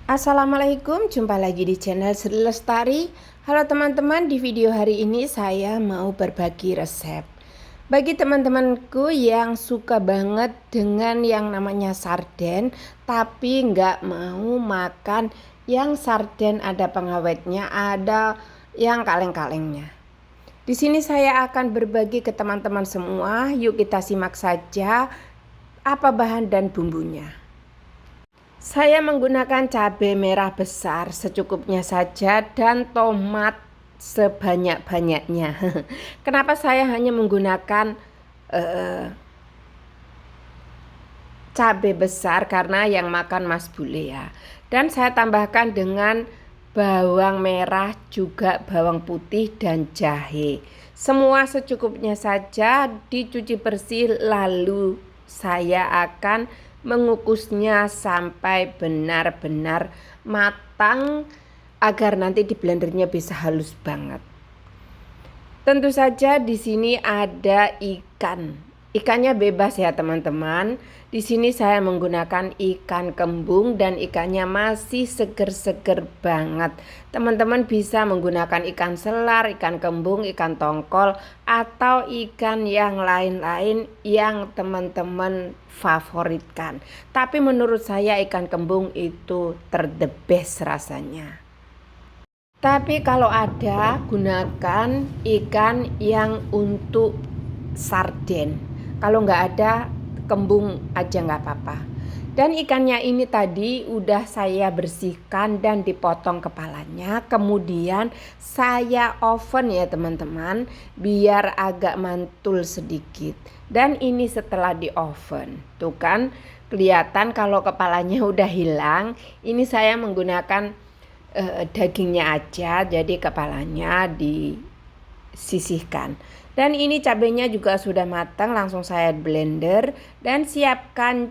Assalamualaikum, jumpa lagi di channel Sri Lestari. Halo teman-teman, di video hari ini saya mau berbagi resep. Bagi teman-temanku yang suka banget dengan yang namanya sarden, tapi nggak mau makan yang sarden ada pengawetnya, ada yang kaleng-kalengnya. Di sini saya akan berbagi ke teman-teman semua. Yuk kita simak saja apa bahan dan bumbunya. Saya menggunakan cabai merah besar secukupnya saja dan tomat sebanyak-banyaknya. Kenapa saya hanya menggunakan cabai besar? Karena yang makan Mas Bule ya. Dan saya tambahkan dengan bawang merah, juga bawang putih dan jahe. Semua secukupnya saja, dicuci bersih, lalu saya akan mengukusnya sampai benar-benar matang agar nanti di blendernya bisa halus banget. Tentu saja di sini ada ikan. Ikannya bebas ya teman-teman. Di sini saya menggunakan ikan kembung dan ikannya masih seger-seger banget. Teman-teman bisa menggunakan ikan selar, ikan kembung, ikan tongkol, atau ikan yang lain-lain yang teman-teman favoritkan. Tapi menurut saya ikan kembung itu the best rasanya. Tapi kalau ada, gunakan ikan yang untuk sarden. Kalau nggak ada, kembung aja nggak apa-apa. Dan ikannya ini tadi udah saya bersihkan dan dipotong kepalanya. Kemudian saya oven ya teman-teman, biar agak mantul sedikit. Dan ini setelah di oven. Tuh kan kelihatan kalau kepalanya udah hilang. Ini saya menggunakan dagingnya aja, jadi kepalanya disisihkan. Dan ini cabenya juga sudah matang, langsung saya blender dan siapkan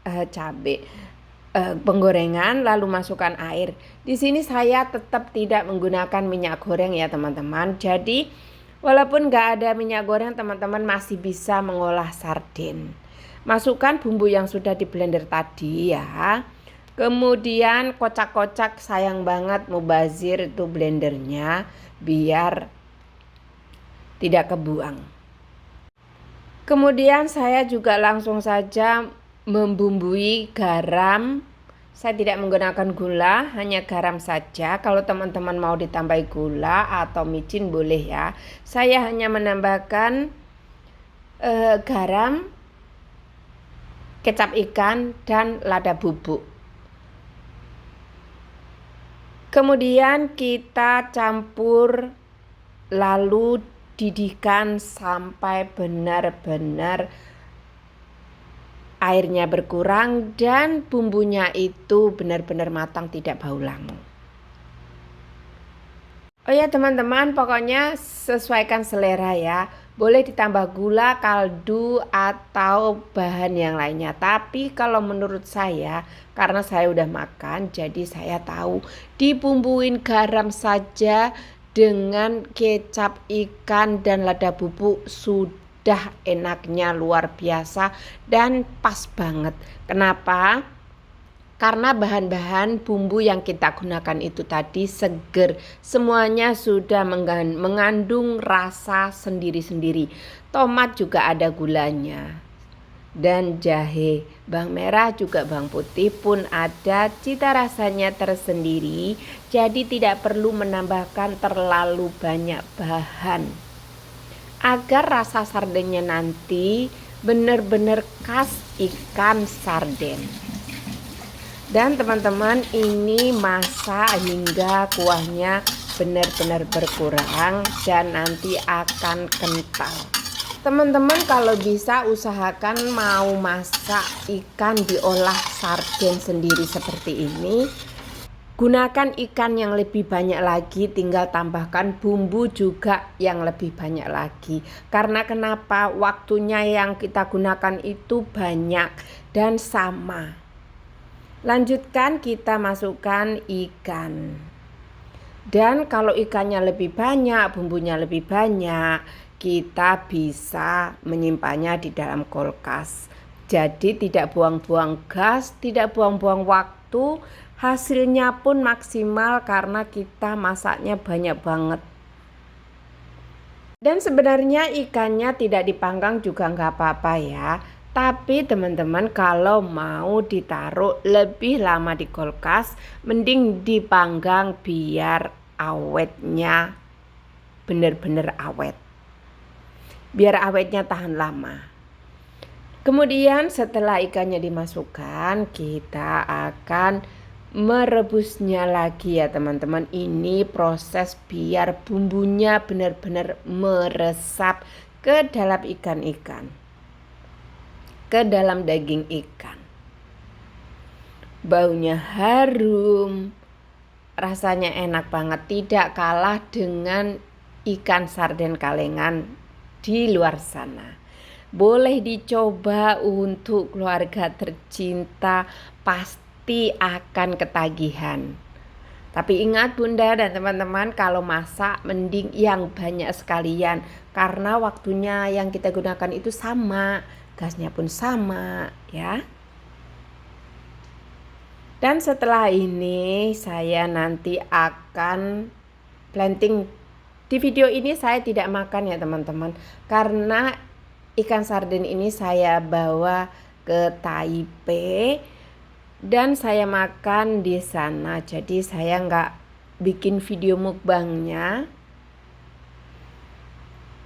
cabai penggorengan, lalu masukkan air. Di sini saya tetap tidak menggunakan minyak goreng ya teman-teman. Jadi walaupun nggak ada minyak goreng, teman-teman masih bisa mengolah sarden. Masukkan bumbu yang sudah di blender tadi ya. Kemudian kocak-kocak, sayang banget mubazir itu blendernya biar tidak kebuang. Kemudian saya juga langsung saja membumbui garam. Saya tidak menggunakan gula, hanya garam saja. Kalau teman-teman mau ditambah gula atau micin boleh ya. Saya hanya menambahkan garam, kecap ikan, dan lada bubuk. Kemudian kita campur lalu didihkan sampai benar-benar airnya berkurang dan bumbunya itu benar-benar matang, tidak bau langu. Oh ya teman-teman, pokoknya sesuaikan selera ya. Boleh ditambah gula, kaldu, atau bahan yang lainnya. Tapi kalau menurut saya, karena saya udah makan, jadi saya tahu dibumbuin garam saja dengan kecap ikan dan lada bubuk sudah enaknya luar biasa dan pas banget. Kenapa? Karena bahan-bahan bumbu yang kita gunakan itu tadi seger. Semuanya sudah mengandung rasa sendiri-sendiri. Tomat juga ada gulanya. Dan jahe, bawang merah juga bawang putih pun ada, cita rasanya tersendiri. Jadi tidak perlu menambahkan terlalu banyak bahan. Agar rasa sardennya nanti benar-benar khas ikan sarden. Dan teman-teman, ini masak hingga kuahnya benar-benar berkurang dan nanti akan kental. Teman-teman kalau bisa usahakan mau masak ikan diolah sarden sendiri seperti ini. Gunakan ikan yang lebih banyak lagi, tinggal tambahkan bumbu juga yang lebih banyak lagi. Karena kenapa? Waktunya yang kita gunakan itu banyak dan sama. Lanjutkan kita masukkan ikan. Dan kalau ikannya lebih banyak, bumbunya lebih banyak, kita bisa menyimpannya di dalam kulkas. Jadi tidak buang-buang gas, tidak buang-buang waktu, Hasilnya pun maksimal karena kita masaknya banyak banget. Dan sebenarnya ikannya tidak dipanggang juga nggak apa-apa ya. Tapi teman-teman kalau mau ditaruh lebih lama di kulkas, mending dipanggang biar awetnya bener-bener awet. Biar awetnya tahan lama. Kemudian setelah ikannya dimasukkan, kita akan merebusnya lagi ya teman-teman. Ini proses biar bumbunya benar-benar meresap ke dalam ikan-ikan, ke dalam daging ikan. Baunya harum, rasanya enak banget, tidak kalah dengan ikan sarden kalengan di luar sana. Boleh dicoba untuk keluarga tercinta, pasti akan ketagihan. Tapi ingat Bunda dan teman-teman, kalau masak mending yang banyak sekalian, karena waktunya yang kita gunakan itu sama, gasnya pun sama ya. Dan setelah ini saya nanti akan planting. Di video ini saya tidak makan ya teman-teman, karena ikan sarden ini saya bawa ke Taipei dan saya makan di sana. Jadi saya nggak bikin video mukbangnya.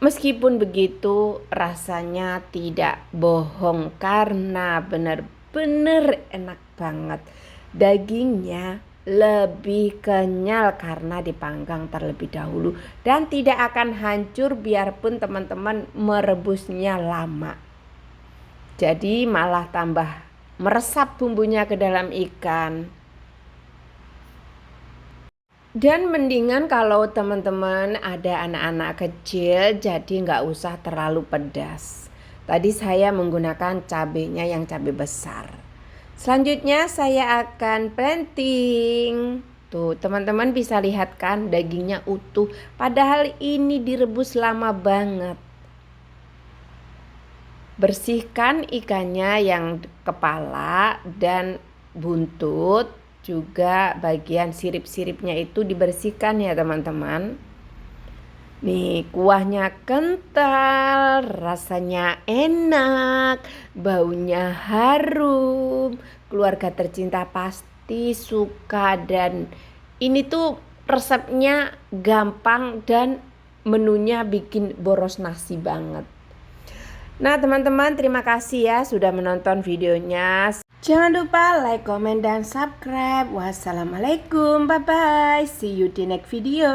Meskipun begitu rasanya tidak bohong karena benar-benar enak banget. Dagingnya lebih kenyal karena dipanggang terlebih dahulu dan tidak akan hancur biarpun teman-teman merebusnya lama. Jadi malah tambah meresap bumbunya ke dalam ikan. Dan mendingan kalau teman-teman ada anak-anak kecil, jadi nggak usah terlalu pedas. Tadi saya menggunakan cabenya yang cabai besar. Selanjutnya saya akan planting. Tuh teman-teman bisa lihat kan dagingnya utuh. Padahal ini direbus lama banget. Bersihkan ikannya yang kepala dan buntut. Juga bagian sirip-siripnya itu dibersihkan ya teman-teman. Nih kuahnya kental, rasanya enak, baunya harum. Keluarga tercinta pasti suka dan ini tuh resepnya gampang dan menunya bikin boros nasi banget. Nah teman-teman, terima kasih ya sudah menonton videonya. Jangan lupa like, comment, dan subscribe. Wassalamualaikum, bye-bye. See you di next video.